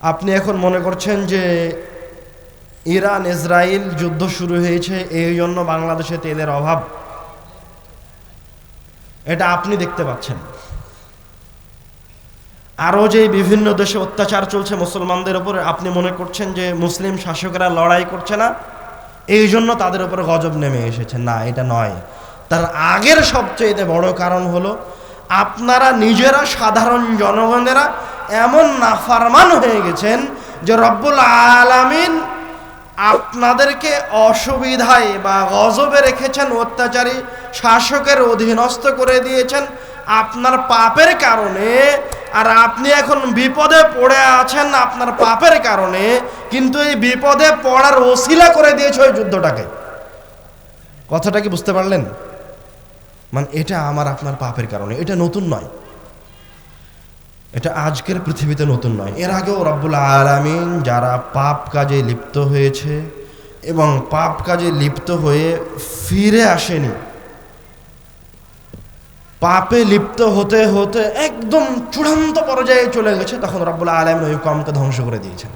আপনি এখন মনে করছেন যে ইরান ইসরায়েল যুদ্ধ শুরু হয়েছে, এই জন্য বাংলাদেশে তেলের অভাব। এটা আপনি দেখতে পাচ্ছেন। আরও যে বিভিন্ন দেশে অত্যাচার চলছে মুসলমানদের উপরে, আপনি মনে করছেন যে মুসলিম শাসকেরা লড়াই করছে না, এই জন্য তাদের উপরে গজব নেমে এসেছে। না, এটা নয়। তার আগের সবচেয়ে বড় কারণ হলো আপনারা নিজেরা, সাধারণ জনগণেরা এমন নাফরমান হয়ে গেছেন যে রব্বুল আলামিন আপনাদেরকে অসুবিধায় বা গজবে রেখেছেন, অত্যাচারী শাসকের অধীনস্থ করে দিয়েছেন আপনার পাপের কারণে। আর আপনি এখন বিপদে পড়ে আছেন আপনার পাপের কারণে, কিন্তু এই বিপদে পড়ার ওসিলা করে দিয়েছে ওই যুদ্ধটাকে। কথাটা কি বুঝতে পারলেন? মানে এটা আমার আপনার পাপের কারণে, এটা নতুন নয়, এটা আজকের পৃথিবীতে নতুন নয়। এর আগেও রব্বুল আলামিন যারা পাপ কাজে লিপ্ত হয়েছে এবং পাপ কাজে লিপ্ত হয়ে ফিরে আসেনি, পাপে লিপ্ত হতে হতে একদম চূড়ান্ত পর্যায়ে চলে গেছে, তখন রব্বুল আলামিন ওই কওমকে ধ্বংস করে দিয়েছেন।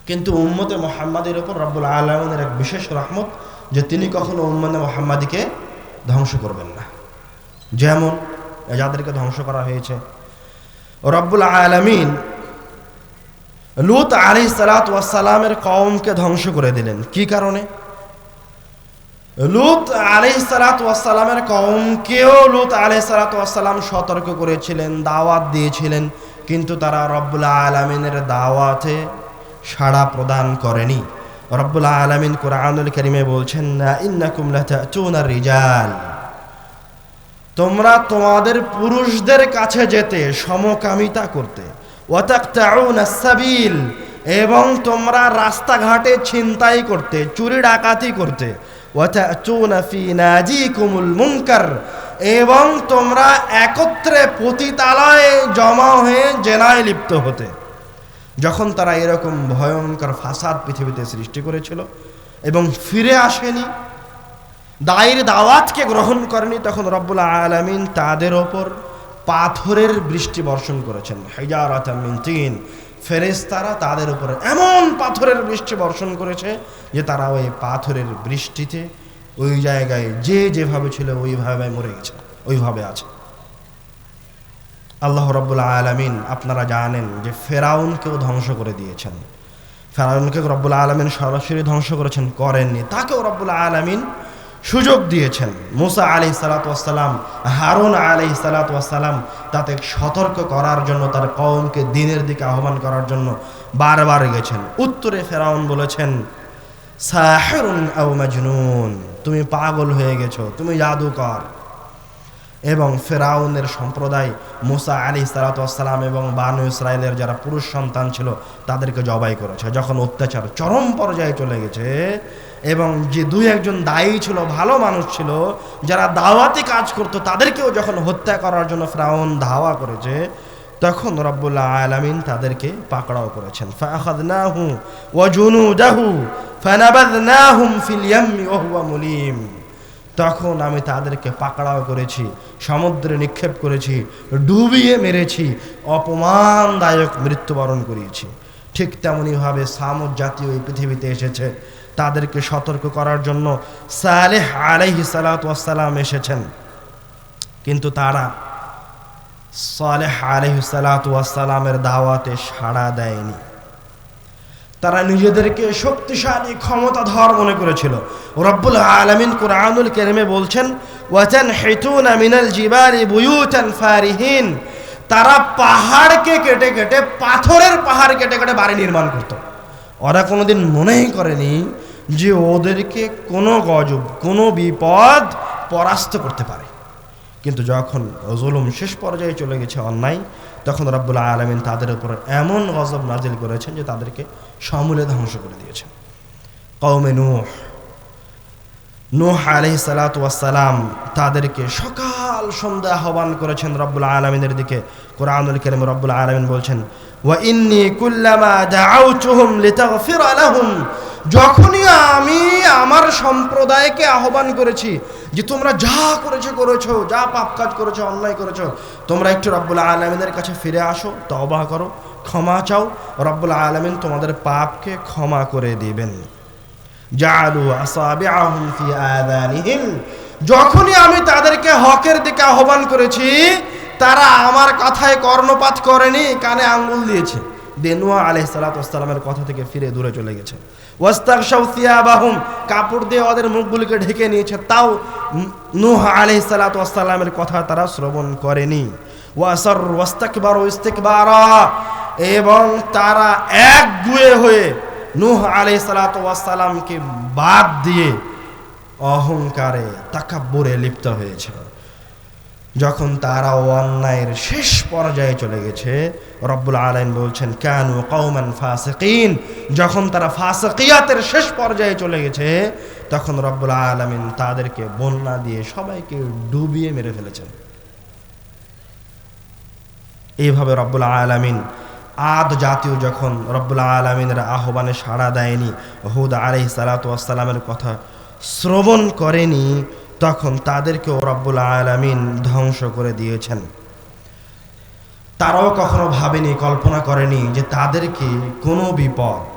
কিন্তু উম্মতে মুহাম্মাদের উপর রব্বুল আলামিনের এক বিশেষ রহমত যে তিনি কখনো উম্মতে মুহাম্মাদিকে ধ্বংস করবেন না। যেমন যাদেরকে ধ্বংস করা হয়েছে, রব্বুল আলামিন লূত আলাইহিস সালাতু ওয়াস সালামের কওমকে ধ্বংস করে দিলেন। কি কারণে? লূত আলাইহিস সালাতু ওয়াস সালামের কওমকেও লূত আলাইহিস সালাতু ওয়াস সালাম সতর্ক করেছিলেন, দাওয়াত দিয়েছিলেন, কিন্তু তারা রব্বুল আলামিনের দাওয়াতে সাড়া প্রদান করেনি। রব্বুল আলামিন কুরআনুল কারীমে বলছেন, ইন্নাকুম লাতাতুনার রিজাল, তোমরা তোমাদের পুরুষদের কাছে যেতে, সমকামিতা করতে, ওয়াতাকতাউনাস সাবিল, এবং তোমরা রাস্তাঘাটে ছিনতাই করতে, চুরি ডাকাতি করতে, ওয়াতাতুনা ফি নাজিকুমুল মুনকার, এবং তোমরা একত্রে পতিতালয়ে জমা হয়ে জেনায় লিপ্ত হতে। যখন তারা এরকম ভয়ঙ্কর ফাসাদ পৃথিবীতে সৃষ্টি করেছিল এবং ফিরে আসেনি, দায়ের দাওয়াতকে গ্রহণ করেনি, তখন রব্বুল আলামিন তাদের ওপর পাথরের বৃষ্টি বর্ষণ করেছেন। হিজারাতাম মিন তিন, ফেরেশতারা তাদের উপর এমন পাথরের বৃষ্টি বর্ষণ করেছে যে তারা ওই পাথরের বৃষ্টিতে ওই জায়গায় যে যেভাবে ছিল ওইভাবে মরে গেছে, ওইভাবে আছে। আল্লাহ রব্বুল আলামিন আপনারা জানেন যে ফেরাউনকেও ধ্বংস করে দিয়েছেন। ফেরাউনকে রব্বুল আলামিন সরাসরি ধ্বংস করেছেন? করেননি, তাকেও রব্বুল আলামিন সুযোগ দিয়েছেন। মুসা আলাইহিস সালাতু ওয়াস সালাম, হারুন আলাইহিস সালাতু ওয়াস সালাম তাতে সতর্ক করার জন্য, তার কওমকে দ্বীনের দিকে আহ্বান করার জন্য বারবার গেছেন। উত্তরে ফেরাউন বলেছেন, সাহিরুন আও মাজনুন, তুমি পাগল হয়ে গেছো, তুমি জাদুকর। এবং ফেরাউনের সম্প্রদায় মুসা আলাইহিস সালাতু ওয়াস সালাম এবং বানু ইসরাইলের যারা পুরুষ সন্তান ছিল তাদেরকে জবাই করেছে। যখন অত্যাচার চরম পর্যায়ে চলে গেছে এবং যে দুই একজন দায়ী ছিল, ভালো মানুষ ছিল, যারা দাওয়াতি কাজ করতো, তাদেরকেও যখন হত্যা করার জন্য ফেরাউন ধাওয়া করেছে, তখন রব্বুল আলামিন তাদেরকে পাকড়াও করেছেন। ফাআখাযনাহু ওয়া জুনুদাহু ফানাবাযনাহুম ফিল ইয়াম্মি ওয়া হুয়া মুলিম, তখন আমি তাদেরকে পাকড়াও করেছি, সমুদ্রে নিক্ষেপ করেছি, ডুবিয়ে মেরেছি, অপমানদায়ক মৃত্যুবরণ করিয়েছি। ঠিক তেমনইভাবে সামুদ জাতীয় এই পৃথিবীতে এসেছে, তাদেরকে সতর্ক করার জন্য সালেহ আলাইহিস সালাতু ওয়াস সালাম এসেছেন, কিন্তু তারা সালেহ আলাইহিস সালাতু ওয়াস সালামের দাওয়াতে সাড়া দেয়নি। তারা নিজেদেরকে শক্তিশালী, ক্ষমতাধর মনে করেছিল। রব্বুল আলামিন কুরআনুল কারীমে বলছেন, ওয়াতানহিতুনা মিনাল জিবালি বুয়ুতান ফারিহিন, তারা পাহাড়কে কেটে কেটে, পাথরের পাহাড় কেটে কেটে বাড়ি নির্মাণ করত। ওরা কোনোদিন মনেই করেনি যে ওদেরকে কোনো গজব, কোনো বিপদ পরাস্ত করতে পারে। কিন্তু যখন জুলুম শেষ পর্যায়ে চলে গেছে, অন্যায়, তখন রব্বুল আলামিন তাদের উপর এমন গজব নাজিল করেছেন যে তাদেরকে সমূলে ধ্বংস করে দিয়েছেন। কওমে নূহ আলাইহিস সালাতু ওয়াস সালাম তাদেরকে সকাল সন্ধ্যা আহ্বান করেছেন রব্বুল আলামিনের দিকে। কুরআনুল কারীমে রব্বুল আলামিন বলছেন, ওয়া ইন্নী কুল্লামা দাআউতুহুম লিতাগফিরা লাহুম, যখনই আমি আমার সম্প্রদায়কে আহ্বান করেছি যে তোমরা যা করেছো, যা পাপ কাজ করেছো, অন্যায় করেছো, তোমরা একটু রব্বুল আলামিনের কাছে ফিরে আসো, তওবা করো, ক্ষমা চাও, রব্বুল আলামিন তোমাদের পাপকে ক্ষমা করে দিবেন। জাআলু আসাবিআহুম ফি আযানিহিম, যখনই আমি তাদেরকে হকের দিকে আহ্বান করেছি তারা আমার কথায় কর্ণপাত করেনি, কানে আঙ্গুল দিয়েছে, নূহ আলাইহিস সালাতু ওয়াস সালামের কথা থেকে ফিরে দূরে চলে গেছে। ওয়াস্তাগশাউ সিয়াবাহুম, কাপড় দিয়ে ওদের মুখগুলিকে ঢেকে নিয়েছে, তাও নূহ আলাইহিস সালাতু ওয়াস সালামের কথা তারা শ্রবণ করেনি। ওয়াসার ওয়াস্তাকবারু ইস্তিকবারা, এবং তারা একগুঁয়ে হয়ে নূহ আলাইহিস সালাতু ওয়াস সালামকে বাদ দিয়ে অহংকারে তাকাব্বুরে লিপ্ত হয়েছে। যখন তারা অন্যায়ের শেষ পর্যায়ে চলে গেছে, রব্বুল আলামিন বলছেন কানু কওমান ফাসিকিন, যখন তারা ফাসিকিয়াতের শেষ পর্যায়ে চলে গেছে তখন রব্বুল আলামিন তাদেরকে বন্যা দিয়ে সবাইকে ডুবিয়ে মেরে ফেলেছেন। এইভাবে রব্বুল আলামিন আদ জাতীয় যখন রব্বুল আলামিনের আহ্বানে সাড়া দেয়নি, হুদ আলাইহিস সালাতু ওয়াস সালামের কথা শ্রবণ করেনি, তখন তাদেরকেও রব্বুল আলামিন ধ্বংস করে দিয়েছেন। তারাও কখনো ভাবেনি, কল্পনা করেনি যে তাদেরকে কোনো বিপদ,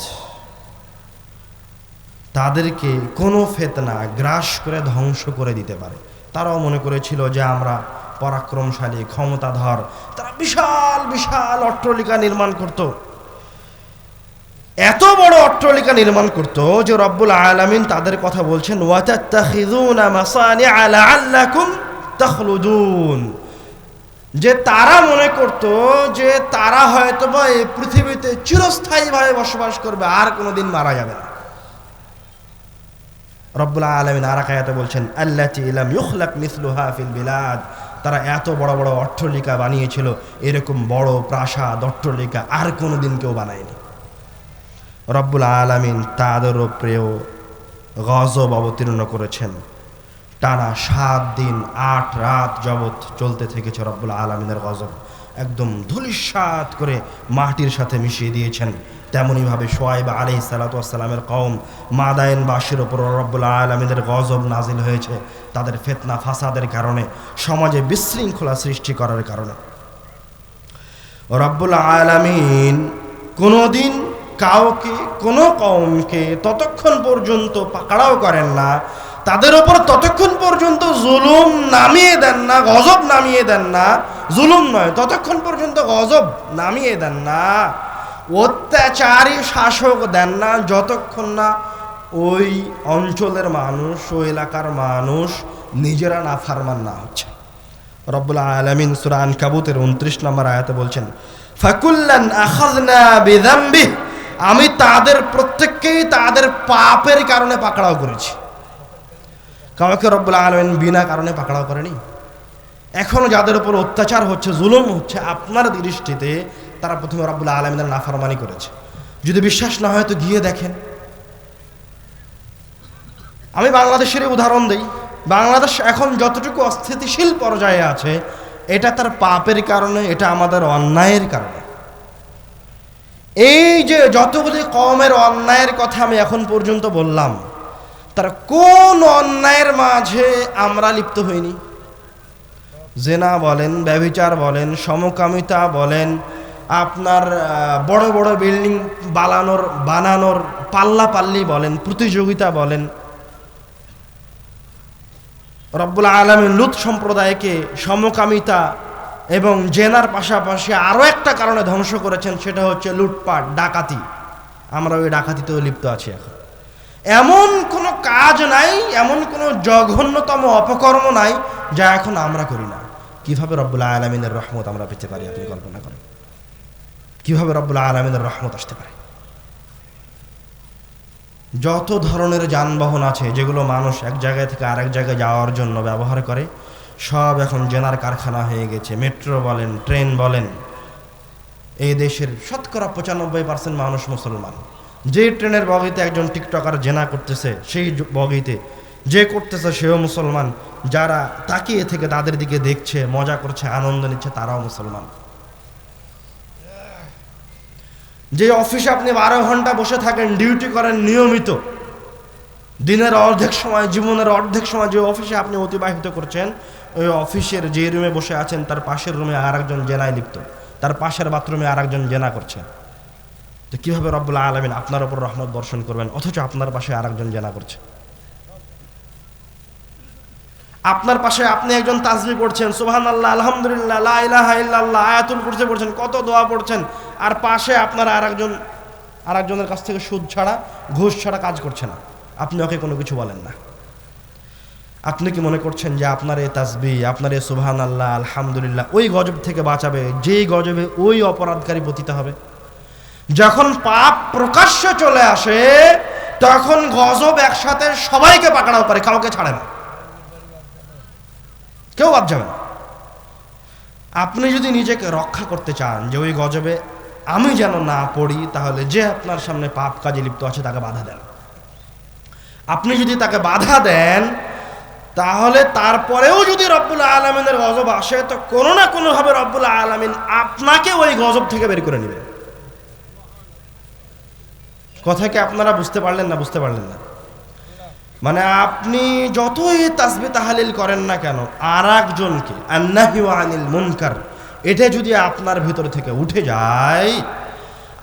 তাদেরকে কোনো ফিতনা গ্রাস করে ধ্বংস করে দিতে পারে। তারাও মনে করেছিল যে আমরা পরাক্রমশালী, ক্ষমতাধর। তারা বিশাল বিশাল অট্টালিকা নির্মাণ করত, এত বড় অট্টালিকা নির্মাণ করত যে রব্বুল আলামিন তাদের কথা বলছেন ওয়াতাত্তাখিযুনা মাসানিআ লাআল্লাকুম তাখলুদুন, যে তারা মনে করত যে তারা হয়তোবা এই পৃথিবীতে চিরস্থায়ীভাবে বসবাস করবে, আর কোনোদিন মারা যাবে না। রব্বুল আলামিন আর এক আয়াতে বলছেন আল্লাতী লাম ইউখলাক মিসলুহা ফিল বিলাদ, তারা এত বড় বড় অট্টালিকা বানিয়েছিল, এরকম বড় প্রাসাদ অট্টালিকা আর কোনোদিন কেউ বানায়নি। রব্বুল আলামিন তাদের উপরেও গজব অবতীর্ণ করেছেন। টানা 7 দিন 8 রাত যাবৎ চলতে থেকেছে রব্বুল আলামিনের গজব, একদম ধূলিসাৎ করে মাটির সাথে মিশিয়ে দিয়েছেন। তেমনইভাবে শুআয়ব আলাইহিস সালাতু ওয়াস সালামের কওম মাদায়েনবাসীর উপর রব্বুল আলামিনের গজব নাজিল হয়েছে, তাদের ফিতনা ফাসাদের কারণে, সমাজে বিশৃঙ্খলা সৃষ্টি করার কারণে। রব্বুল আলামিন কোনোদিন কাউকে, কোনো কওমকে ততক্ষণ পর্যন্ত পাকড়াও করেন না, তাদের ওপর ততক্ষণ পর্যন্ত জুলুম নামিয়ে দেন না, গজব নামিয়ে দেন না, জুলুম নয়, ততক্ষণ পর্যন্ত গজব নামিয়ে দেন না, অত্যাচারী শাসক দেন না, যতক্ষণ না ওই অঞ্চলের মানুষ, ওই এলাকার মানুষ নিজেরা নাফরমান না হচ্ছে। রব্বুল আলামিন সূরা আনকাবুতের 29 নম্বর আয়াতে বলছেন ফাকুল্লান আখাযনা বিযামবিহি, আমি তাদের প্রত্যেককেই তাদের পাপের কারণে পাকড়াও করেছি। কাউকে রব্বুল আলামিন বিনা কারণে পাকড়াও করেনি। এখনো যাদের উপর অত্যাচার হচ্ছে, জুলুম হচ্ছে, আপনার দৃষ্টিতে তারা প্রথমে রব্বুল আলামিনের নাফরমানি করেছে। যদি বিশ্বাস না হয় তো গিয়ে দেখেন। আমি বাংলাদেশের উদাহরণ দিই। বাংলাদেশ এখন যতটুকু অস্থিতিশীল পর্যায়ে আছে, এটা তার পাপের কারণে, এটা আমাদের অন্যায়ের কারণে। এই যে যতগুলি কওমের অন্যায়ের কথা আমি এখন পর্যন্ত বললাম, তার কোন অন্যায়ের মাঝে আমরা লিপ্ত হইনি? জেনা বলেন, ব্যভিচার বলেন, সমকামিতা বলেন, আপনার বড় বড় বিল্ডিং বানানোর পাল্লাপাল্লি বলেন, প্রতিযোগিতা বলেন। রব্বুল আলামিন লুত সম্প্রদায়কে সমকামিতা এবং জেনার পাশাপাশি আরও একটা কারণে ধ্বংস করেছেন, সেটা হচ্ছে লুটপাট, ডাকাতি। আমরা ওই ডাকাতিতেও লিপ্ত আছি এখন। এমন কোনো কাজ নাই, এমন কোনো জঘন্যতম অপকর্ম নাই যা এখন আমরা করি না। কিভাবে রব্বুল আলামিনের রহমত আমরা পেতে পারি? আপনি কল্পনা করেন কিভাবে রব্বুল আলামিনের রহমত আসতে পারে। যত ধরনের যানবাহন আছে যেগুলো মানুষ এক জায়গায় থেকে আরেক জায়গায় যাওয়ার জন্য ব্যবহার করে, সব এখন জেনার কারখানা হয়ে গেছে। মেট্রো বলেন, ট্রেন বলেন। এই দেশের শতকরা 95% মানুষ মুসলমান। যে ট্রেনের বগিতে একজন টিকটকার জেনা করতেছে, সেই বগিতে যে করতেছে সেও মুসলমান। যারা তাকিয়ে থেকে তাদের দিকে দেখছে, মজা করছে, আনন্দ নিচ্ছে, তারাও মুসলমান। যে অফিসে আপনি 12 ঘন্টা বসে থাকেন, ডিউটি করেন নিয়মিত, দিনের অর্ধেক সময়, জীবনের অর্ধেক সময় যে অফিসে আপনি অতিবাহিত করছেন, ওই অফিসের যে রুমে বসে আছেন তার পাশের রুমে আর একজন জেনায় লিপ্ত, তার পাশের বাথরুমে আরেকজন জেনা করছে, তো কিভাবে রব্বুল আলামিন আপনার উপর রহমত বর্ষণ করবেন অথচ আপনার পাশে আরেকজন জেনা করছে? আপনার পাশে আপনি একজন তাসবিহ পড়ছেন, সুবহানাল্লাহ, আলহামদুলিল্লাহ, লা ইলাহা ইল্লাল্লাহ, আয়াতুল কুরসি পড়ছেন, কত দোয়া পড়ছেন, আর পাশে আপনার আরেকজনের কাছ থেকে সুদ ছাড়া ঘুষ ছাড়া কাজ করছে না, আপনি ওকে কোনো কিছু বলেন না। আপনি কি মনে করছেন যে আপনার এই তাসবিহ, আপনার এই সুবহানাল্লাহ, আলহামদুলিল্লাহ ওই গজব থেকে বাঁচাবে যেই গজবে ওই অপরাধকারী পতিত হবে? যখন পাপ প্রকাশ্যে চলে আসে তখন গজব একসাথে সবাইকে পাকড়াও করে, কাউকে ছাড়ে না, কেউ বাদ যাবে না। আপনি যদি নিজেকে রক্ষা করতে চান যে ওই গজবে আমি যেন না পড়ি, তাহলে যে আপনার সামনে পাপ কাজে লিপ্ত আছে তাকে বাধা দেন। আপনি যদি তাকে বাধা দেন তাহলে তারপরেও যদি রব্বুল আলামিনের গজব আসে তো কোনো না কোনোভাবে রব্বুল আলামিন আপনাকে ওই গজব থেকে বের করে নেবেন। কথা কি আপনারা বুঝতে পারলেন না? বুঝতে পারলেন না? মানে আপনি যতই তাসবিহ তাহলিল করেন না কেন, আর একজনকে আন্নাহি ওয়া আনিল মুনকার এটা যদি আপনার ভিতর থেকে উঠে যায়,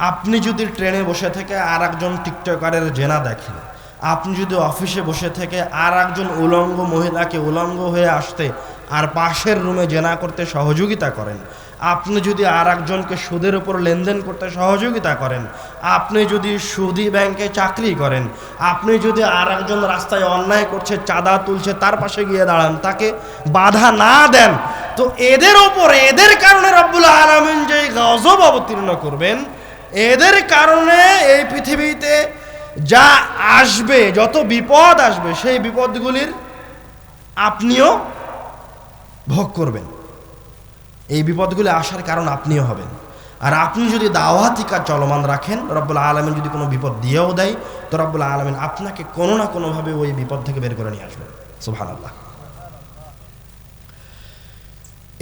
আপনি যদি ট্রেনে বসে থেকে আর একজন টিকটকারের জেনা দেখেন, আপনি যদি অফিসে বসে থেকে আর একজন উলঙ্গ মহিলাকে উলঙ্গ হয়ে আসতে আর পাশের রুমে জেনা করতে সহযোগিতা করেন, আপনি যদি আর একজনকে সুদের উপর লেনদেন করতে সহযোগিতা করেন, আপনি যদি সুদি ব্যাংকে চাকরি করেন, আপনি যদি আর একজন রাস্তায় অন্যায় করছে চাঁদা তুলছে তার পাশে গিয়ে দাঁড়ান, তাকে বাধা না দেন, তো এদের ওপর এদের কারণে রব্বুল আলামিন যে গজব অবতীর্ণ করবেন, এদের কারণে এই পৃথিবীতে যা আসবে, যত বিপদ আসবে, সেই বিপদগুলির আপনিও ভোগ করবেন। এই বিপদগুলি আসার কারণ আপনিও হবেন। আর আপনি যদি দাওয়াতি কাজ চলমান রাখেন, রব্বুল আলামিন যদি কোনো বিপদ দিয়েও দেয়, তো রব্বুল আলামিন আপনাকে কোনো না কোনোভাবে ওই বিপদ থেকে বের করে নিয়ে আসবেন। সুবহানাল্লাহ।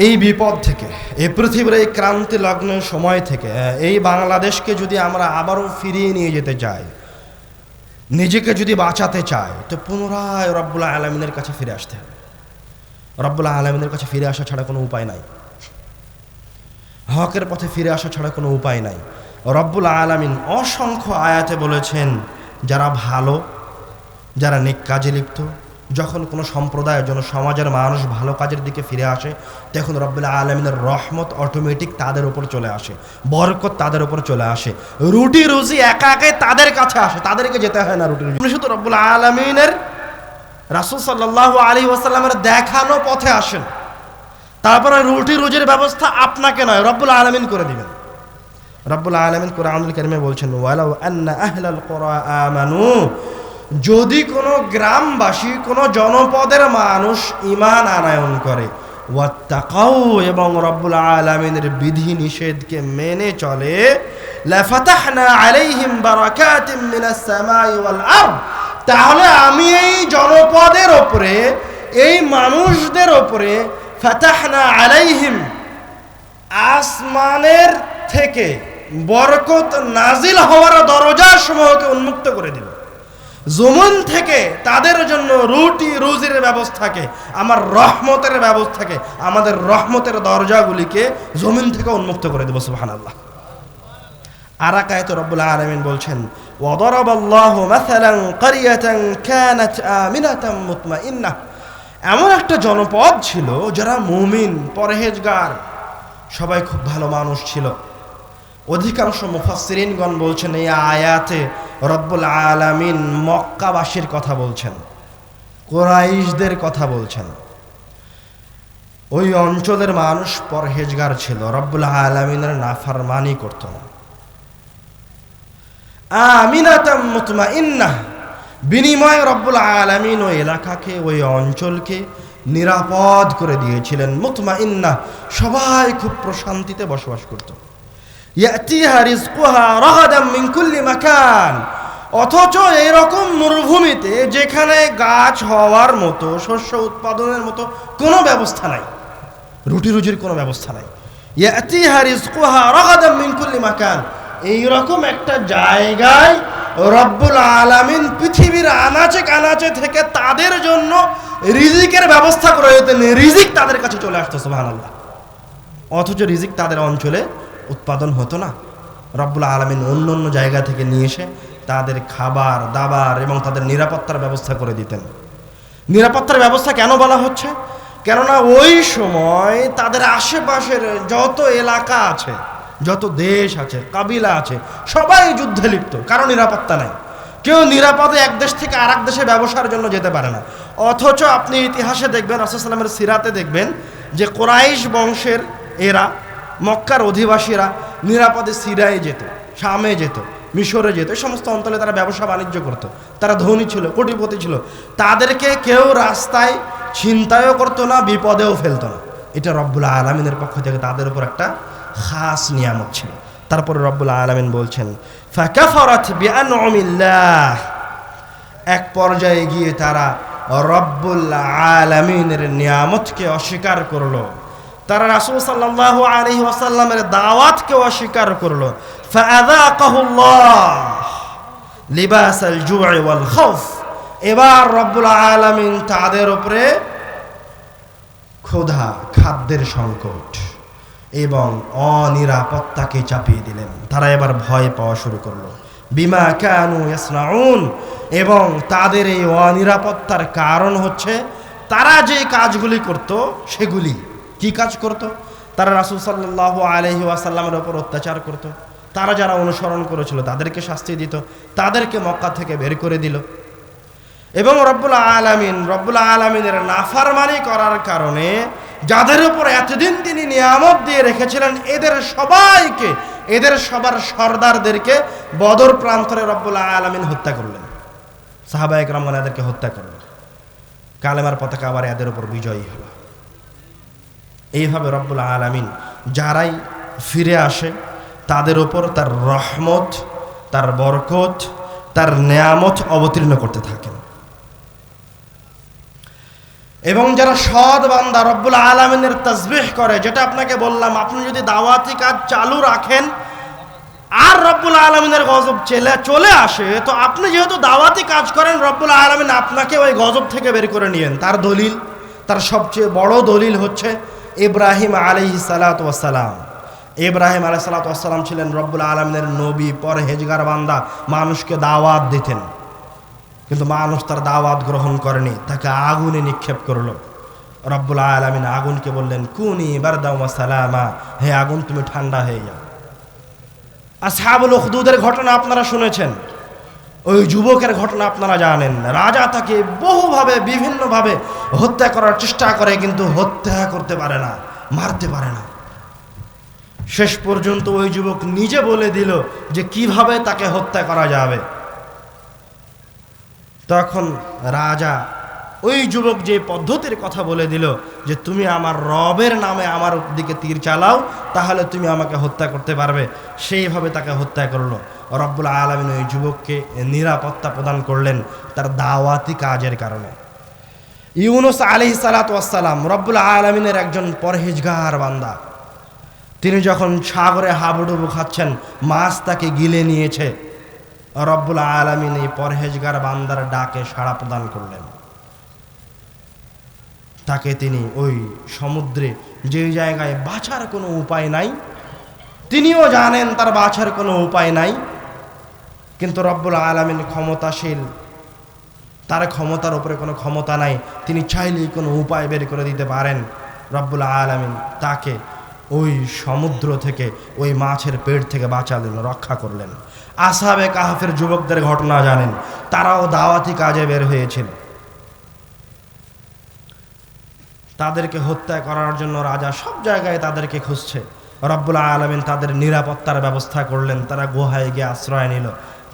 এই বিপদ থেকে, এই পৃথিবীর এই ক্রান্তি লগ্ন সময় থেকে, এই বাংলাদেশকে যদি আমরা আবারও ফিরিয়ে নিয়ে যেতে চাই, নিজেকে যদি বাঁচাতে চাই, তো পুনরায় রব্বুল আলামিনের কাছে ফিরে আসতে হবে। রব্বুল আলামিনের কাছে ফিরে আসা ছাড়া কোনো উপায় নাই, হকের পথে ফিরে আসা ছাড়া কোনো উপায় নাই। রব্বুল আলামিন অসংখ্য আয়াতে বলেছেন, যারা ভালো, যারা নেক কাজে লিপ্ত, যখন কোনো সম্প্রদায়ের জন্য সমাজের মানুষ ভালো কাজের দিকে ফিরে আসে, তখন রব্বুল আলামিনের রহমত অটোমেটিক তাদের উপর চলে আসে, বরকত তাদের উপর চলে আসে, রুটি রুজি একা একাই তাদের কাছে আসে, তাদেরকে যেতে হয় না রুটি রুজি। শুধু রব্বুল আলামিনের রাসূল সাল্লাল্লাহু আলাইহি ওয়াসাল্লামের দেখানো পথে আসেন, তারপরে রুটি রুজির ব্যবস্থা আপনাকে নয়, রব্বুল আলামিন করে দিবেন। রব্বুল আলামিন কোরআনুল কারীমে বলছেন, ওয়ালাউ আন্না আহলাল কুরা আমানু, যদি কোনো গ্রামবাসী, কোনো জনপদের মানুষ ঈমান আনয়ন করে, ওয়াত্তাকাউ, এবং রব্বুল আলামিনের বিধি নিষেধকে মেনে চলে, লাফাতাহনা আলাইহিম বারাকাতিম মিনাস সামাই ওয়াল আরদ, তাহলে আমি এই জনপদের উপরে, এই মানুষদের উপরে, ফাতাহনা আলাইহিম, আসমানের থেকে বরকত নাজিল হওয়ার দরজা সমূহকে উন্মুক্ত করে দিব, জমিন থেকে তাদের জন্য রুটি রুজির ব্যবস্থাকে, আমার রহমতের ব্যবস্থাকে, আমাদের রহমতের দরজাগুলিকে জমিন থেকে উন্মুক্ত করে দেব। সুবহানাল্লাহ। আর এক আয়াতে রব্বুল আলামিন বলছেন, ওয়াদারাবাল্লাহু মাসালান ক্বরিয়াতান কানাত আমিনাতান মুতমাইন্নাহ, এমন একটা জনপদ ছিল যারা মুমিন, পরহেজগার, সবাই খুব ভালো মানুষ ছিল। অধিকাংশ মুফাসসিরিনগণ বলছেন এই আয়াতে রব্বুল আলামিন মক্কাবাসীর কথা বলছেন, কুরাইশদের কথা বলছেন। ওই অঞ্চলের মানুষ পরহেজগার ছিল, রব্বুল আলামিনের নাফরমানি করত না। আমিনাতাম মুতমাইন্নাহ, বিনিময়ে রব্বুল আলামিন ওই এলাকাকে, ওই অঞ্চলকে নিরাপদ করে দিয়েছিলেন। মুতমাইন্নাহ, সবাই খুব প্রশান্তিতে বসবাস করত। ইয়াতিহা রিজকুহা রাগাদাম মিন কুল্লি মাকান, অথচ এরকম মরুভূমিতে যেখানে গাছ হওয়ার মতো, শস্য উৎপাদনের মতো কোনো ব্যবস্থা নাই, রুটি রুজির কোনো ব্যবস্থা নাই। ইয়াতিহা রিজকুহা রাগাদাম মিন কুল্লি মাকান, এইরকম একটা জায়গায় রব্বুল আলামিন পৃথিবীর আনাচে কানাচে থেকে তাদের জন্য রিজিকের ব্যবস্থা করে দিতেন, রিজিক তাদের কাছে চলে আসতো। সুবহানাল্লাহ। অথচ রিজিক তাদের অঞ্চলে উৎপাদন হতো না? রব্বুল আলামিন অন্য অন্য জায়গা থেকে নিয়ে এসে তাদের খাবার দাবার এবং তাদের নিরাপত্তার ব্যবস্থা করে দিতেন। নিরাপত্তার ব্যবস্থা কেন বলা হচ্ছে? কেননা ওই সময় তাদের আশেপাশের যত এলাকা আছে, যত দেশ আছে, কাবিলা আছে, সবাই যুদ্ধে লিপ্ত, কারো নিরাপত্তা নাই। কেউ নিরাপদে এক দেশ থেকে আরেক দেশে ব্যবসার জন্য যেতে পারে না। অথচ আপনি ইতিহাসে দেখবেন, রাসূলুল্লাহ সাল্লাল্লাহু আলাইহি ওয়াসাল্লামের সিরাতে দেখবেন যে কোরাইশ বংশের এরা, মক্কার অধিবাসীরা নিরাপদে সিরিয়ায় যেত, শামে যেত, মিশরে যেত, এই সমস্ত অঞ্চলে তারা ব্যবসা বাণিজ্য করত। তারা ধনী ছিল, কোটিপতি ছিল। তাদেরকে কেউ রাস্তায় ছিনতাইও করতো না, বিপদেও ফেলতো না। এটা রব্বুল আলামিনের পক্ষ থেকে তাদের উপর একটা খাস নিয়ামত ছিল। তারপরে রব্বুল আলামিন বলছেন ফাকাফারাত বিআনউমিল্লাহ, এক পর্যায়ে গিয়ে তারা রব্বুল আলামিনের নিয়ামতকে অস্বীকার করলো, তারা রাসূল সাল্লাল্লাহু আলাইহি ওয়াসাল্লামের দাওয়াতকে অস্বীকার করলো। ফাআযাকাহুল্লাহ লিবাসাল জু'i ওয়াল খাউফ, এবার রব্বুল আলামিন তাদের উপরে ক্ষুধা, খাদ্যের সংকট এবং অনিরাপত্তাকে চাপিয়ে দিলেন। তারা এবার ভয় পাওয়া শুরু করলো। বিমা কানু ইয়াসনাউন, এবং তাদের এই অনিরাপত্তার কারণ হচ্ছে তারা যে কাজগুলি করত সেগুলি। কি কাজ করত? তারা রাসূল সাল্লাল্লাহু আলাইহি ওয়াসাল্লামের উপর অত্যাচার করত। তারা যারা অনুসরণ করেছিল তাদেরকে শাস্তি দিত, তাদেরকে মক্কা থেকে বের করে দিল। এবং রব্বুল আলামিনের নাফরমানি করার কারণে যাদের উপর এতদিন তিনি নিয়ামত দিয়ে রেখেছিলেন, এদের সবাইকে, এদের সবার সর্দারদেরকে বদর প্রান্তরে রব্বুল আলামিন হত্যা করলেন। সাহাবায়ে কেরামগণ এদেরকে হত্যা করলেন। কালেমার পতাকা আবার এদের উপর বিজয়ী হলো। এইভাবে রব্বুল আলামিন যারাই ফিরে আসে তাদের উপর তার রহমত, তার বরকত, তার নেয়ামত অবতীর্ণ করতে থাকেন। এবং যারা সৎ বান্দা রব্বুল আলামিনের তাসবিহ করে, যেটা আপনাকে বললাম, আপনি যদি দাওয়াতি কাজ চালু রাখেন আর রব্বুল আলামিনের গজব চলে আসে, তো আপনি যেহেতু দাওয়াতি কাজ করেন, রব্বুল আলামিন আপনাকে ওই গজব থেকে বের করে নিয়েন। তার দলিল, তার সবচেয়ে বড় দলিল হচ্ছে ইব্রাহিম আলাইহিস সালাতু ওয়াস সালাম। ইব্রাহিম আলাইহিস সালাতু ওয়াস সালাম ছিলেন রব্বুল আলামিনের নবী, পরহেজগার বান্দা, মানুষকে দাওয়াত দিতেন। কিন্তু মানুষ তার দাওয়াত গ্রহণ করেনি, তাকে আগুনে নিক্ষেপ করলো। রব্বুল আলামিন আগুনকে বললেন কুনি বারদাও ওয়া সালামা, হে আগুন তুমি ঠান্ডা হয়ে যাও। আসহাবুল উখদুদের ঘটনা আপনারা শুনেছেন, ওই যুবকের ঘটনা আপনারা জানেন। রাজা তাকে বহুভাবে, বিভিন্নভাবে হত্যা করার চেষ্টা করে, কিন্তু হত্যা করতে পারে না, মারতে পারে না। শেষ পর্যন্ত ওই যুবক নিজে বলে দিল যে কিভাবে তাকে হত্যা করা যাবে। তখন রাজা ওই যুবক যে পদ্ধতির কথা বলে দিল যে তুমি আমার রবের নামে আমার দিকে তীর চালাও, তাহলে তুমি আমাকে হত্যা করতে পারবে, সেইভাবে তাকে হত্যা করলো। রব্বুল আলামিন ওই যুবককে নিরাপত্তা প্রদান করলেন তার দাওয়াতি কাজের কারণে। ইউনুস আলাইহিস সালাতু ওয়াস সালাম রব্বুল আলামিনের একজন পরহেজগার বান্দা। তিনি যখন সাগরে হাবুডুবু খাচ্ছেন, মাছ তাকে গিলে নিয়েছে, রব্বুল আলামিন এই পরহেজগার বান্দার ডাকে সাড়া প্রদান করলেন। তাকে তিনি ওই সমুদ্রে, যে জায়গায় বাঁচার কোনো উপায় নাই, তিনিও জানেন তার বাঁচার কোনো উপায় নাই, কিন্তু রব্বুল আলামিন ক্ষমতাশীল, তার ক্ষমতার উপরে কোনো ক্ষমতা নাই, তিনি চাইলেই কোনো উপায় বের করে দিতে পারেন। রব্বুল আলামিন তাকে ওই সমুদ্র থেকে, ওই মাছের পেট থেকে বাঁচালেন, রক্ষা করলেন। আসহাবে কাহফের যুবকদের ঘটনা জানেন, তারাও দাওয়াতি কাজে বের হয়েছিল। তাদেরকে হত্যা করার জন্য রাজা সব জায়গায় তাদেরকে খুঁজছে। রব্বুল আলামিন তাদের নিরাপত্তার ব্যবস্থা করলেন, তারা গুহায় গিয়ে আশ্রয় নিল।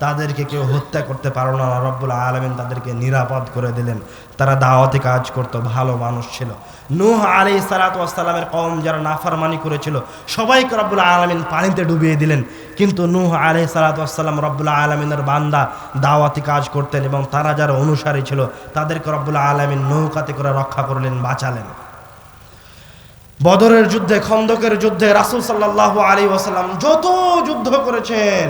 তাদেরকে কেউ হত্যা করতে পারল না, রব্বুল আলামিন তাদেরকে নিরাপদ করে দিলেন। তারা দাওয়াতি কাজ করত, ভালো মানুষ ছিল। নূহ আলাইহিস সালাতু ওয়াস সালামের কওম যারা নাফরমানি করেছিল, সবাইকে রব্বুল আলামিন পানিতে ডুবিয়ে দিলেন। কিন্তু নূহ আলাইহিস সালাতু ওয়াস সালাম রব্বুল আলামিনের বান্দা, দাওয়াতি কাজ করতেন, এবং তারা যারা অনুসারী ছিল তাদেরকে রব্বুল আলামিন নৌকাতে করে রক্ষা করলেন, বাঁচালেন। বদরের যুদ্ধে, খন্দকের যুদ্ধে রাসূল সাল্লাল্লাহু আলাইহি ওয়াসাল্লাম যত যুদ্ধ করেছেন,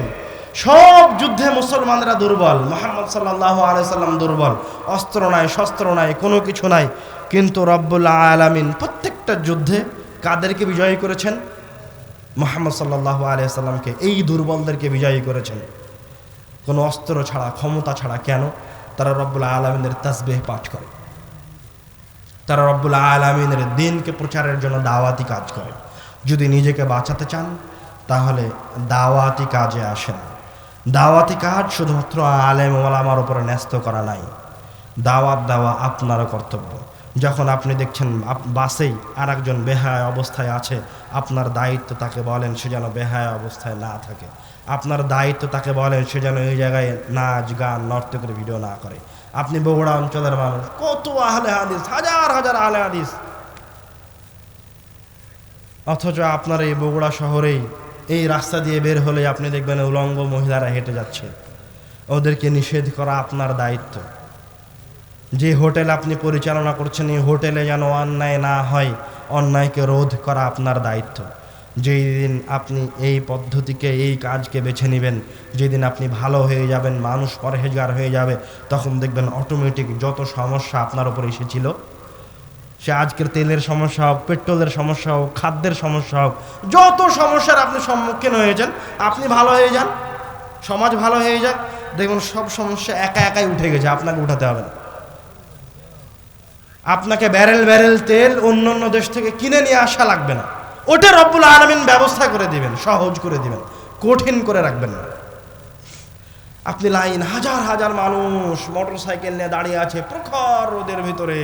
সব যুদ্ধে মুসলমানরা দুর্বল, মুহাম্মদ সাল্লাল্লাহু আলাইহি ওয়াসাল্লাম দুর্বল, অস্ত্র নাই, শস্ত্র নাই, কোনো কিছু নাই। কিন্তু রব্বুল আলামিন প্রত্যেকটা যুদ্ধে কাদেরকে বিজয়ী করেছেন? মুহাম্মদ সাল্লাল্লাহু আলাইহি সাল্লামকে এই দুর্বলদেরকে বিজয়ী করেছেন কোনো অস্ত্র ছাড়া, ক্ষমতা ছাড়া। কেন? তারা রব্বুল আলামিনের তাসবিহ পাঠ করে, তারা রব্বুল আলামিনের দ্বীনকে প্রচারের জন্য দাওয়াতি কাজ করে। যদি নিজেকে বাঁচাতে চান তাহলে দাওয়াতি কাজে আসেন। দাওয়াতি কাজ শুধুমাত্র আলেম ওলামার উপরে ন্যস্ত করা নাই, দাওয়াত দেওয়া আপনারও কর্তব্য। যখন আপনি দেখছেন বাসেই আর একজন বেহায়া অবস্থায় আছে, আপনার দায়িত্ব তাকে বলেন সে যেন বেহায়া অবস্থায় না থাকে। আপনার দায়িত্ব তাকে বলেন সে যেন এই জায়গায় নাচ গান নর্তকের ভিডিও না করে। আপনি বগুড়া অঞ্চলের মানুষ, কত আহলে হাদিস, হাজার হাজার আহলে হাদিস, অথচ আপনার এই বগুড়া শহরেই এই রাস্তা দিয়ে বের হলে আপনি দেখবেন উলঙ্গ মহিলারা হেঁটে যাচ্ছে। ওদেরকে নিষেধ করা আপনার দায়িত্ব। যে হোটেল আপনি পরিচালনা করছেন এই হোটেলে যেন অন্যায় না হয়, অন্যায়কে রোধ করা আপনার দায়িত্ব। যেই দিন আপনি এই পদ্ধতিকে, এই কাজকে বেছে নেবেন, যেদিন আপনি ভালো হয়ে যাবেন, মানুষ পরহেজগার হয়ে যাবে, তখন দেখবেন অটোমেটিক যত সমস্যা আপনার উপর এসেছিল, সে আজকের তেলের সমস্যা হোক, পেট্রোলের সমস্যা হোক, খাদ্যের সমস্যা হোক, যত সমস্যার আপনি সম্মুখীন হয়েছেন, আপনি ভালো হয়ে যান, সমাজ ভালো হয়ে যাক, দেখুন সব সমস্যা একা একাই উঠে গেছে, আপনাকে উঠাতে হবে না। আপনাকে ব্যারেল ব্যারেল তেল অন্য অন্য দেশ থেকে কিনে নিয়ে আসা লাগবে না, ওটা রব্বুল আলামিন ব্যবস্থা করে দিবেন, সহজ করে দিবেন, কঠিন করে রাখবেন না। আপনি লাইন, হাজার হাজার মানুষ মোটর সাইকেল নিয়ে দাঁড়িয়ে আছে প্রখর রোদের ভিতরে,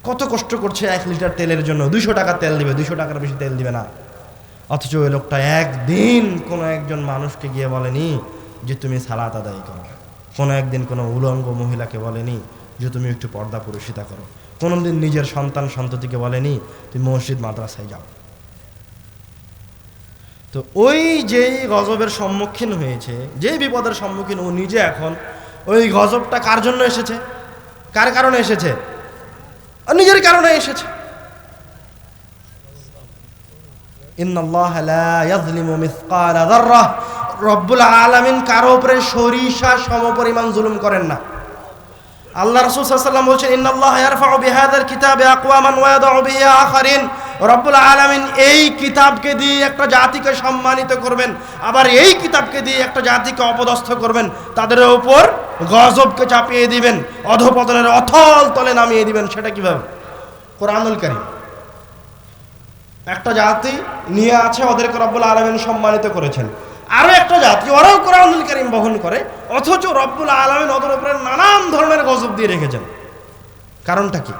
কত কষ্ট করছে 1 লিটার তেলের জন্য, 200 টাকা তেল দিবে, 200 টাকার বেশি তেল দিবে না। অথচ ওই লোকটা একদিন কোনো একজন মানুষকে গিয়ে বলেনি যে তুমি সালাত আদায় করো, কোনো একদিন কোনো উলঙ্গ মহিলাকে বলেনি যে তুমি একটু পর্দা পুরুষিতা করো, কোনোদিন নিজের সন্তান সন্ততিকে বলেনি তুমি মসজিদ মাদ্রাসায় যাও। তো ওই যেই গজবের সম্মুখীন হয়েছে, যেই বিপদের সম্মুখীন, ও নিজে এখন ওই গজবটা কার জন্য এসেছে, কার কারণে এসেছে? নিজের কারণে এসেছে। ইন্নাল্লাহা লা ইয়াযলিমু মিসকালা যাররাহ, রব্বুল আলামিন কারো উপরে সরিষা সমপরিমাণ জুলুম করেন না। আল্লাহ রাসূল সাল্লাল্লাহু আলাইহি ওয়াসাল্লাম বলেছেন ইন্নাল্লাহা ইয়ারফাউ বিহাযাল কিতাবি আকওয়ামান ওয়া ইয়াদউ বিহি আখারিন, রব্বুল আলামিন এই কিতাবকে দিয়ে একটা জাতিকে সম্মানিত করবেন, আবার এই কিতাবকে দিয়ে একটা জাতিকে অপদস্থ করবেন, তাদের উপর গজবকে চাপিয়ে দিবেন, অধঃপতনের অথল তলে নামিয়ে দিবেন। সেটা কিভাবে? কোরআনুল কারীম। একটা জাতি নিয়ে আছে, ওদেরকে রব্বুল আলামিন সম্মানিত করেছেন। আরো একটা জাতি, ওরাও কোরআনুল কারীম বহন করে, অথচ রব্বুল আলামিন ওদের উপরে নানান ধরনের গজব দিয়ে রেখেছেন। কারণটা কি?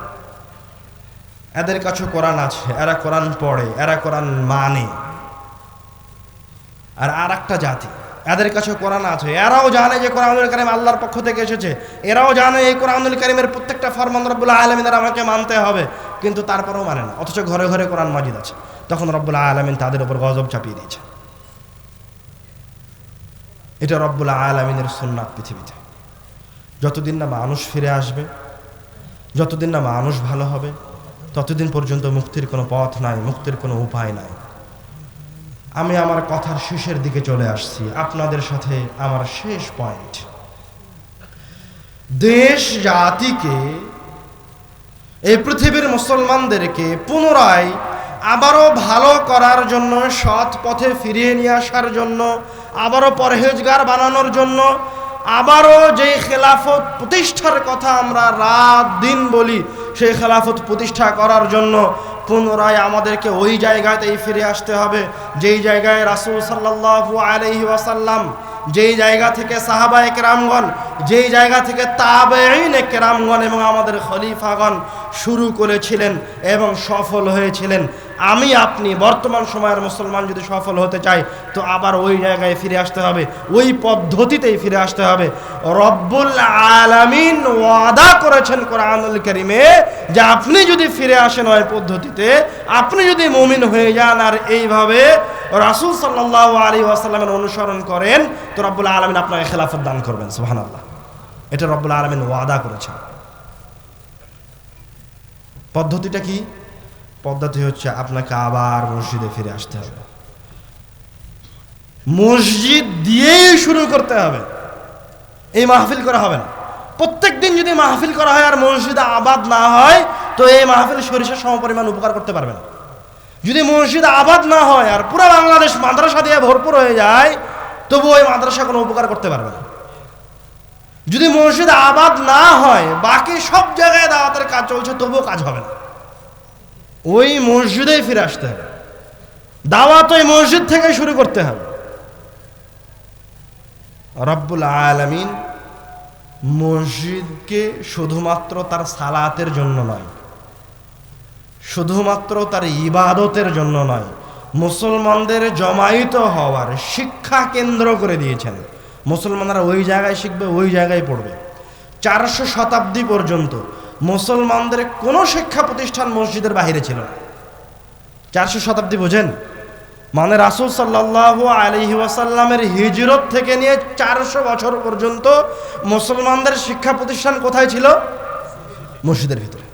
এদের কাছে কোরআন আছে, এরা কোরআন পড়ে, এরা কোরআন মানে। আর একটা জাতি, এদের কাছে কোরআন আছে, এরাও জানে যে কোরআনুল কারীম আল্লাহর পক্ষ থেকে এসেছে, এরাও জানে এই কোরআনুল কারীমের প্রত্যেকটা ফরমান রব্বুল আলামিনের আমাকে মানতে হবে, কিন্তু তারপরেও মানে না, অথচ ঘরে ঘরে কোরআন মাজিদ আছে। তখন রব্বুল আলামিন তাদের উপর গজব চাপিয়ে দিয়েছে। এটা রব্বুল আলামিনের সুন্নাত পৃথিবীতে। যতদিন না মানুষ ফিরে আসবে, যতদিন না মানুষ ভালো হবে, ততদিন পর্যন্ত মুক্তির কোনো পথ নাই, মুক্তির কোনো উপায় নাই। আমি আমার কথার শেষের দিকে চলে আসছি, আপনাদের সাথে আমার শেষ পয়েন্ট। দেশ জাতিকে, এই পৃথিবীর মুসলমানদেরকে পুনরায় আবারও ভালো করার জন্য, সৎ পথে ফিরিয়ে নিয়ে আসার জন্য, আবারও পরহেজগার বানানোর জন্য, আবারও যেই খেলাফত প্রতিষ্ঠার কথা আমরা রাত দিন বলি, সেই খেলাফত প্রতিষ্ঠা করার জন্য পুনরায় আমাদেরকে ওই জায়গাতেই ফিরে আসতে হবে যেই জায়গায় রাসূল সাল্লাল্লাহু আলাইহি ওয়াসাল্লাম, যেই জায়গা থেকে সাহাবায়ে কেরামগণ, যেই জায়গা থেকে তাবেঈনে কেরামগণ এবং আমাদের খলিফাগণ শুরু করেছিলেন এবং সফল হয়েছিলেন। আমি আপনি বর্তমান সময়ের মুসলমান যদি সফল হতে চাই, তো আবার ওই জায়গায় ফিরে আসতে হবে, ওই পদ্ধতিতেই ফিরে আসতে হবে। রব্বুল আলামিন ওয়াদা করেছেন কোরআনুল কারীমে যে আপনি যদি ফিরে আসেন ওই পদ্ধতিতে, আপনি যদি মুমিন হয়ে যান আর এইভাবে রাসূল সাল্লাল্লাহু আলাইহি ওয়াসাল্লামের অনুসরণ করেন, তো রব্বুল আলামিন আপনাকে খেলাফত দান করবেন। সুবহানাল্লাহ, এটা রব্বুল আলামিন ওয়াদা করেছেন। পদ্ধতিটা কি? পদ্ধতি হচ্ছে আপনাকে আবার মসজিদে ফিরে আসতে হবে, মসজিদ দিয়েই শুরু করতে হবে। এই মাহফিল করা হবে না। প্রত্যেক দিন যদি মাহফিল করা হয় আর মসজিদে আবাদ না হয়, তো এই মাহফিল সরিষার সমপরিমাণ উপকার করতে পারবে না। যদি মসজিদ আবাদ না হয় আর পুরো বাংলাদেশ মাদ্রাসা দিয়ে ভরপুর হয়ে যায়, তবু ওই মাদ্রাসা কোনো উপকার করতে পারবে না। যদি মসজিদ আবাদ না হয়, বাকি সব জায়গায় দাওয়াতের কাজ চলছে, তবুও কাজ হবে না। ওই মসজিদেই ফিরে আসতে হবে, দাওয়াত ওই মসজিদ থেকে শুরু করতে হবে। রব্বুল আলামিন মসজিদকে শুধুমাত্র তার সালাতের জন্য নয়, শুধুমাত্র তার ইবাদতের জন্য নয়, মুসলমানদের জমায়েত হওয়ার শিক্ষা কেন্দ্র করে দিয়েছেন। মুসলমানরা ওই জায়গায় শিখবে, ওই জায়গায় পড়বে। 400 শতাব্দী পর্যন্ত মুসলমানদের কোনো শিক্ষা প্রতিষ্ঠান মসজিদের বাইরে ছিল না। 400 শতাব্দী বোঝেন, মানে রাসূল সাল্লাল্লাহু আলাইহি ওয়াসাল্লামের হিজরত থেকে নিয়ে 400 বছর পর্যন্ত মুসলমানদের শিক্ষা প্রতিষ্ঠান কোথায় ছিল? মসজিদের ভিতরে।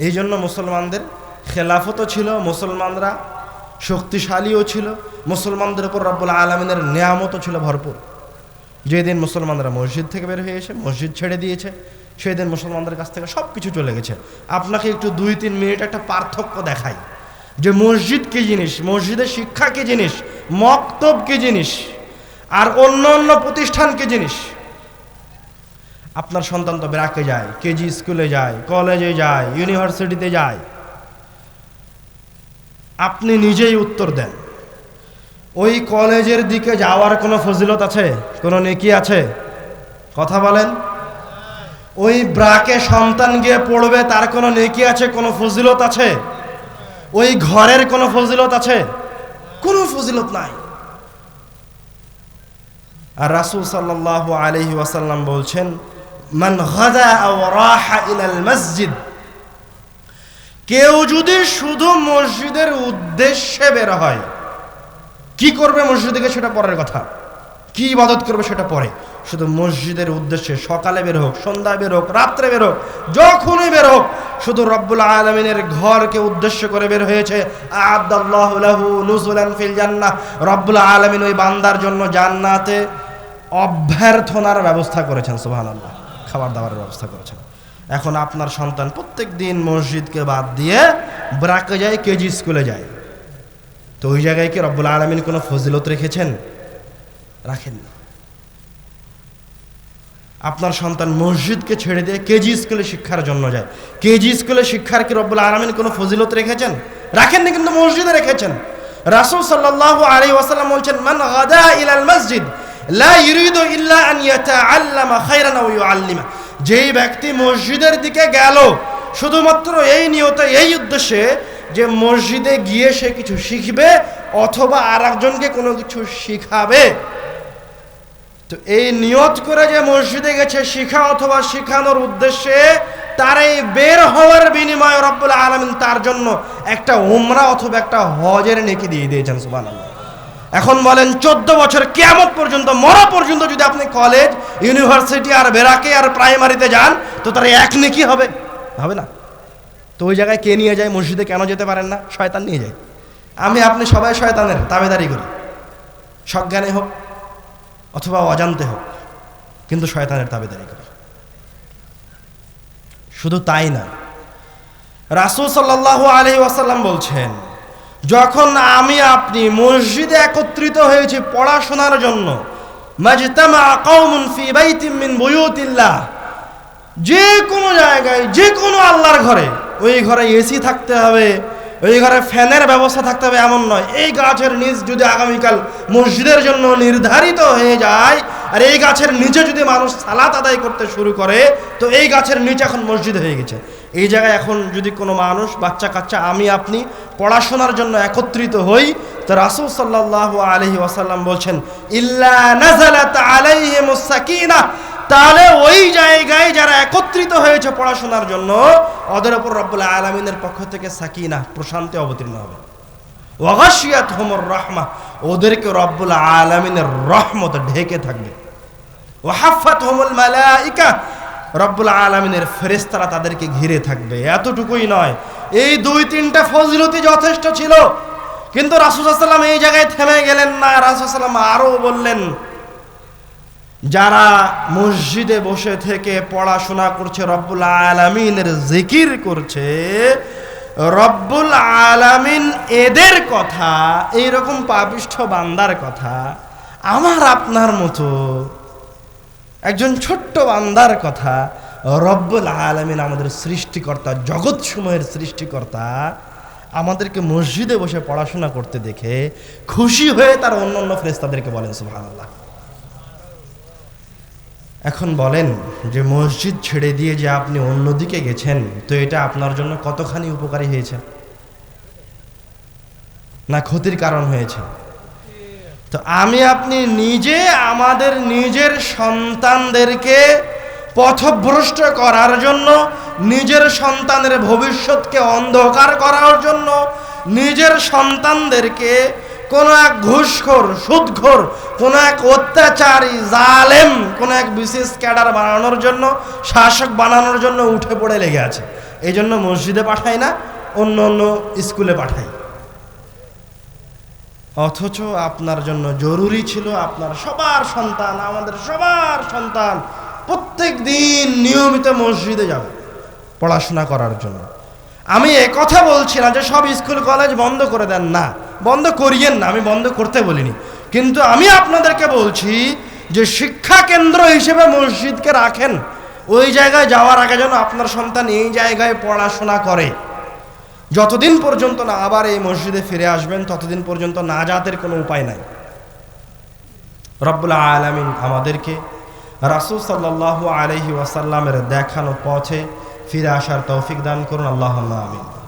এই জন্য মুসলমানদের খেলাফতও ছিল, মুসলমানরা শক্তিশালীও ছিল, মুসলমানদের উপর রব্বুল আলামিনের নিয়ামতও ছিল ভরপুর। যেদিন মুসলমানরা মসজিদ থেকে বের হয়ে এসে মসজিদ ছেড়ে দিয়েছে, সেই দিন মুসলমানদের কাছ থেকে সব কিছু চলে গেছে। আপনাকে একটু 2-3 মিনিট একটা পার্থক্য দেখাই যে মসজিদ কি জিনিস, মসজিদের শিক্ষা কি জিনিস, মক্তব কি জিনিস, আর অন্য অন্য প্রতিষ্ঠান কি জিনিস। আপনার সন্তান তো ব্রাকে যায়, কেজি স্কুলে যায়, কলেজে যায়, ইউনিভার্সিটিতে যায়। আপনি নিজেই উত্তর দেন, ওই কলেজের দিকে যাওয়ার কোনো ফজিলত আছে, কোনো নেকি আছে? কথা বলেন। ওই ব্রাকে সন্তান গিয়ে পড়বে, তার কোনো নেকি আছে, কোনো ফজিলত আছে? ওই ঘরের কোনো ফজিলত আছে? কোনো ফজিলত নাই। আর রাসূল সাল্লাল্লাহু আলাইহি ওয়াসাল্লাম বলছেন, মান গাদা আও রাহা ইলাল মসজিদ, কেউ যদি শুধু মসজিদের উদ্দেশ্যে বের হয়, কি করবে মসজিদে গিয়ে সেটা পরের কথা, কি ইবাদত করবে সেটা পরে, শুধু মসজিদের উদ্দেশ্যে সকালে বের হোক, সন্ধ্যায় বের হোক, রাত্রে বের হোক, যখনই বের হোক, শুধু রব্বুল আলামিনের ঘরকে উদ্দেশ্য করে বের হয়েছে, আ'আদাল্লাহু লাহু নুজুলান ফিল জান্নাহ, রব্বুল আলামিন ওই বান্দার জন্য জান্নাতে অভ্যর্থনার ব্যবস্থা করেছেন। সুবহানাল্লাহ, খাবার দাবারের ব্যবস্থা করেছেন। এখন আপনার সন্তান প্রত্যেক দিন মসজিদকে বাদ দিয়ে ব্রাকে যায়, কেজি স্কুলে যায়, তো ওই জায়গায় কি রব্বুল আলামিন কোনো ফজিলত রেখেছেন? রাখেননি। আপনার সন্তান মসজিদকে ছেড়ে দিয়ে কেজি স্কুলে শিক্ষার জন্য যায়, কেজি স্কুলে শিক্ষার কি রব্বুল আলামিন কোনো ফজিলত রেখেছেন? রাখেননি, কিন্তু মসজিদে রেখেছেন। রাসূল সাল্লাল্লাহু আলাইহি ওয়াসাল্লাম বলছেন, মান গাদা ইলাল মসজিদ লা ইরিদু ইল্লা আন ইয়াতাআল্লামা খায়রান আও ইউআল্লিমা, যেই ব্যক্তি মসজিদের দিকে গেল শুধুমাত্র এই নিয়তে, এই উদ্দেশ্যে যে মসজিদে গিয়ে সে কিছু শিখবে অথবা আর একজনকে কোনো কিছু শিখাবে, তো এই নিয়ত করে যে মসজিদে গেছে শিখা অথবা শিখানোর উদ্দেশ্যে, তার এই বের হওয়ার বিনিময়ে রব্বুল আলামিন তার জন্য একটা উমরা অথবা একটা হজের নেকি দিয়ে দিয়েছেন। সুবহানাল্লাহ। এখন বলেন, 14 বছর কিয়ামত পর্যন্ত, মরা পর্যন্ত যদি আপনি কলেজ, ইউনিভার্সিটি আর বেরাকে আর প্রাইমারিতে যান, তো তার এক নেকি হবে? হবে না। তো ওই জায়গায় কে নিয়ে যায়? মসজিদে কেন যেতে পারেন না? শয়তান নিয়ে যায়। আমি আপনি সবাই শয়তানের তাবেদারি করি, সজ্ঞানে হোক অথবা অজান্তে হোক, কিন্তু শয়তানের তাবেদারি করি। শুধু তাই না, রাসূল সাল্লাল্লাহু আলাইহি ওয়াসাল্লাম বলছেন, যখন আমি আপনি মসজিদে একত্রিত হয়েছি পড়াশোনার জন্য, মাজতামা কওমুন ফি বাইতিন মিন বুয়ুতিল্লাহ, যে কোনো জায়গায়, যে কোনো আল্লাহর ঘরে, ওই ঘরে এসি থাকতে হবে, ওই ঘরে ফ্যানের ব্যবস্থা থাকতে হবে এমন নয়। এই গাছের নিচ যদি আগামীকাল মসজিদের জন্য নির্ধারিত হয়ে যায়, আর এই গাছের নিচে যদি মানুষ সালাত আদায় করতে শুরু করে, তো এই গাছের নিচে এখন মসজিদ হয়ে গেছে। এই জায়গায় এখন যদি কোনো মানুষ, বাচ্চা কাচ্চা, আমি আপনি পড়াশোনার জন্য একত্রিত হই, তো রাসূল সাল্লাল্লাহু আলাইহি ওয়াসাল্লাম বলছেন, ইল্লা নাযালাত আলাইহিমুস সাকিনাহ, তাহলে ওই জায়গায় যারা একত্রিত হয়েছে পড়াশোনার জন্য, ওদের উপর রব্বুল আলামিনের পক্ষ থেকে সাকিনা, প্রশান্তি অবতীর্ণ হবে। ওয়া গাশিয়াতহুমুর রাহমাহ, ওদেরকে রব্বুল আলামিনের রহমত ঢেকে থাকবে। ওয়া হাফাতহুমুল মালাইকা, রব্বুল আলামিনের ফেরেশতারা তাদেরকে ঘিরে থাকবে। এতটুকুই নয়, এই 2-3টা ফজিলতই যথেষ্ট ছিল, কিন্তু রাসূল সাল্লাল্লাহু আলাইহি ওয়াসাল্লাম এই জায়গায় থেমে গেলেন না। রাসূল সাল্লাল্লাহু আলাইহি ওয়াসাল্লাম আরো বললেন, যারা মসজিদে বসে থেকে পড়াশোনা করছে, রব্বুল আলামিনের জিকির করছে, রব্বুল আলামিন এদের কথা, এইরকম পাপিষ্ঠ বান্দার কথা, আমার আপনার মতো একজন ছোট্ট বান্দার কথা রব্বুল আলামিন, আমাদের সৃষ্টিকর্তা, জগৎ সময়ের সৃষ্টিকর্তা, আমাদেরকে মসজিদে বসে পড়াশোনা করতে দেখে খুশি হয়ে তার অন্য ফেরেশতাদেরকে বলেন সুবহানাল্লাহ। এখন বলেন যে মসজিদ ছেড়ে দিয়ে যে আপনি অন্যদিকে গেছেন, তো এটা আপনার জন্য কতখানি উপকারী হয়েছে না ক্ষতির কারণ হয়েছে? তো আমি আপনি নিজে আমাদের নিজের সন্তানদেরকে পথভ্রষ্ট করার জন্য, নিজের সন্তানের ভবিষ্যৎকে অন্ধকার করার জন্য, নিজের সন্তানদেরকে কোনো এক ঘুষখোর, সুদখোর, কোনো এক অত্যাচারী, জালেম, কোনো এক বিশেষ ক্যাডার বানানোর জন্য, শাসক বানানোর জন্য উঠে পড়ে লেগে আছে। এই জন্য মসজিদে পাঠাই না, অন্য স্কুলে পাঠাই। অথচ আপনার জন্য জরুরি ছিল আপনার সবার সন্তান, আমাদের সবার সন্তান প্রত্যেক দিন নিয়মিত মসজিদে যাবে পড়াশোনা করার জন্য। আমি কথা বলছি না যে সব স্কুল কলেজ বন্ধ করে দেন, না, বন্ধ করিয়েন না, আমি বন্ধ করতে বলিনি। কিন্তু আমি আপনাদেরকে বলছি যে শিক্ষা কেন্দ্র হিসেবে মসজিদকে রাখেন। ওই জায়গায় যাওয়ার আগে যেন আপনার সন্তান এই জায়গায় পড়াশোনা করে। যতদিন পর্যন্ত না আবার এই মসজিদে ফিরে আসবেন, ততদিন পর্যন্ত নাজাতের কোনো উপায় নাই। রব্বুল আলামিন আমাদেরকে রাসূল সাল্লাল্লাহু আলাইহি ওয়াসাল্লামের দেখানো পথে ফিরে আসার তৌফিক দান করুন। আল্লাহুম্মা আমিন।